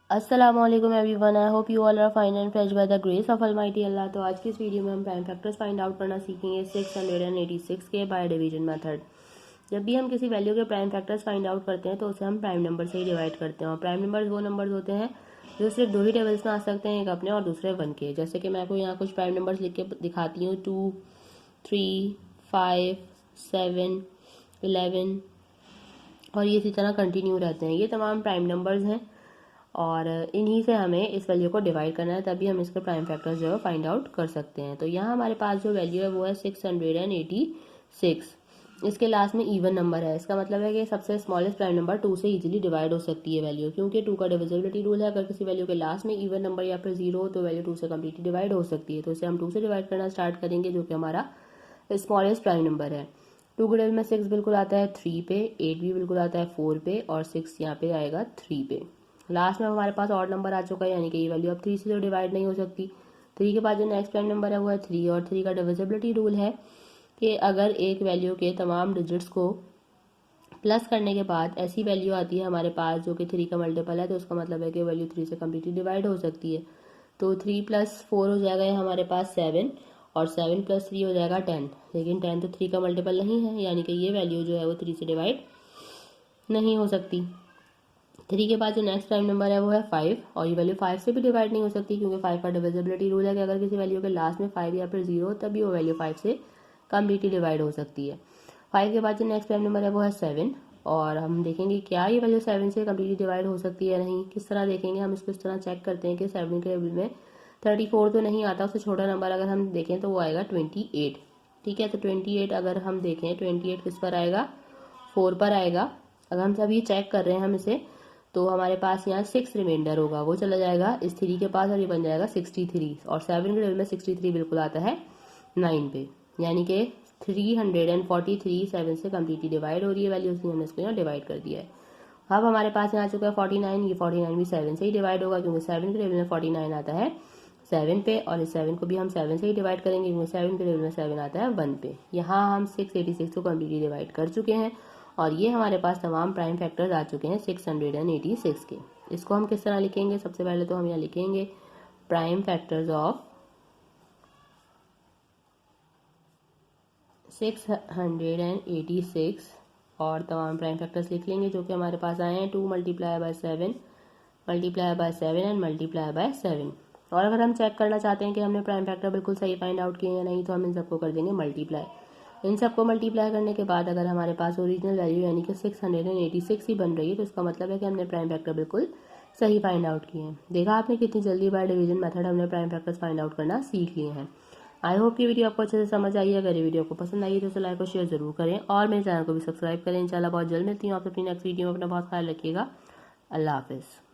अस्सलामुअलैकुम everyone, I hope you all are fine and fresh by the grace of almighty Allah. तो आज की इस वीडियो में हम प्राइम फैक्टर्स फाइंड आउट करना सीखेंगे 686 के बाय डिवीजन मेथड। जब भी हम किसी वैल्यू के प्राइम फैक्टर्स फाइंड आउट करते हैं तो उसे हम प्राइम नंबर से ही डिवाइड करते हैं। और प्राइम नंबर्स वो नंबर्स होते हैं जो सिर्फ दो ही टेबल्स में आ सकते हैं, एक अपने और दूसरे वन के। जैसे कि मैं आपको यहाँ कुछ प्राइम नंबर्स लिख के दिखाती हूँ, 2, 3, 5, 7, 11 और ये इसी तरह कंटिन्यू रहते हैं। ये तमाम प्राइम नंबर्स हैं और इन्हीं से हमें इस वैल्यू को डिवाइड करना है, तभी हम इसके प्राइम फैक्टर्स जो है फाइंड आउट कर सकते हैं। तो यहाँ हमारे पास जो वैल्यू है वो है 686। इसके लास्ट में इवन नंबर है, इसका मतलब है कि सबसे स्मॉलेस्ट प्राइम नंबर 2 से इजीली डिवाइड हो सकती है वैल्यू, क्योंकि 2 का डिविजिबिलिटी रूल है। अगर किसी वैल्यू के लास्ट में इवन नंबर या फिर 0 हो तो वैल्यू 2 से कम्प्लीटली डिवाइड हो सकती है। तो इसे हम 2 से डिवाइड करना स्टार्ट करेंगे, जो कि हमारा स्मॉलेस्ट प्राइम नंबर है। 2 के टेबल में 6 बिल्कुल आता है 3 पे, 8 भी बिल्कुल आता है 4 पे और 6 यहाँ पे आएगा 3 पे। लास्ट में हमारे पास ऑड नंबर आ चुका है, यानी कि ये वैल्यू अब 3 से तो डिवाइड नहीं हो सकती। 3 के बाद जो नेक्स्ट प्राइम नंबर है वो है 3, और 3 का डिविजिबिलिटी रूल है कि अगर एक वैल्यू के तमाम डिजिट्स को प्लस करने के बाद ऐसी वैल्यू आती है हमारे पास जो कि 3 का मल्टीपल है, तो उसका मतलब है कि वैल्यू 3 से कम्प्लीटली डिवाइड हो सकती है। तो 3 + 4 हो जाएगा हमारे पास 7, और 7 + 3 हो जाएगा 10। लेकिन 10 तो 3 का मल्टीपल नहीं है, यानी कि ये वैल्यू जो है वो 3 से डिवाइड नहीं हो सकती। 3 के बाद जो नेक्स्ट प्राइम नंबर है वो है 5, और ये वैल्यू 5 से भी डिवाइड नहीं हो सकती, क्योंकि 5 का डिविजिबिलिटी रूल है कि अगर किसी वैल्यू के लास्ट में 5 या फिर 0 हो तभी वो वैल्यू 5 से कम्प्लीटली डिवाइड हो सकती है। 5 के बाद जो नेक्स्ट प्राइम नंबर है वो है 7, और हम देखेंगे क्या ये वैल्यू 7 से कम्प्लीटली डिवाइड हो सकती है या नहीं। किस तरह देखेंगे हम इसको, इस तरह चेक करते हैं कि 7 के टेबल में 34 तो नहीं आता, उससे छोटा नंबर अगर हम देखें तो वो आएगा 28। ठीक है, तो 28 अगर हम देखें, 28 किस पर आएगा, 4 पर आएगा। अगर हम सब ये चेक कर रहे हैं हम इसे, तो हमारे पास यहाँ 6 रिमाइंडर होगा, वो चला जाएगा इस 3 के पास और ये बन जाएगा 63। और 7 के टेबल में 63 बिल्कुल आता है 9 पे, यानी कि 343 7 से कम्प्लीटली डिवाइड हो रही है वैल्यू, इसलिए हमने इसको यहाँ डिवाइड कर दिया है। अब हमारे पास यहाँ आ चुका है 49, ये 49 भी 7 से ही डिवाइड होगा, क्योंकि 7 के टेबल में 49 आता है 7 पे, और इस 7 को भी हम 7 से ही डिवाइड करेंगे, क्योंकि 7 के टेबल में 7 आता है 1 पे। यहाँ हम 686 को कम्प्लीटली डिवाइड कर चुके हैं, और ये हमारे पास तमाम प्राइम फैक्टर्स आ चुके हैं 686 के। इसको हम किस तरह लिखेंगे, सबसे पहले तो हम यहाँ लिखेंगे प्राइम फैक्टर्स ऑफ 686, और तमाम प्राइम फैक्टर्स लिख लेंगे जो कि हमारे पास आए हैं 2 × 7 × 7 एंड × 7। और अगर हम चेक करना चाहते हैं कि हमने प्राइम फैक्टर बिल्कुल सही फाइंड आउट किए या नहीं, तो हम इन सबको कर देंगे मल्टीप्लाई। इन सबको मल्टीप्लाई करने के बाद अगर हमारे पास ओरिजिनल वैल्यू यानी कि 686 ही बन रही है, तो इसका मतलब है कि हमने प्राइम फैक्टर बिल्कुल सही फाइंड आउट किए हैं। देखा आपने कितनी जल्दी बाय डिवीजन मेथड हमने प्राइम फैक्टर्स फाइंड आउट करना सीख लिए हैं। आई होप ये वीडियो आपको अच्छे से समझ आई है। अगर ये वीडियो आपको पसंद आई है तो लाइक और शेयर जरूर करें, और मेरे चैनल को भी सब्सक्राइब करें। इंशाल्लाह बहुत जल्द मिलती हूँ आपसे अपनी नेक्स्ट वीडियो में। अपना बहुत ख्याल रखिएगा। अल्लाह हाफिज़।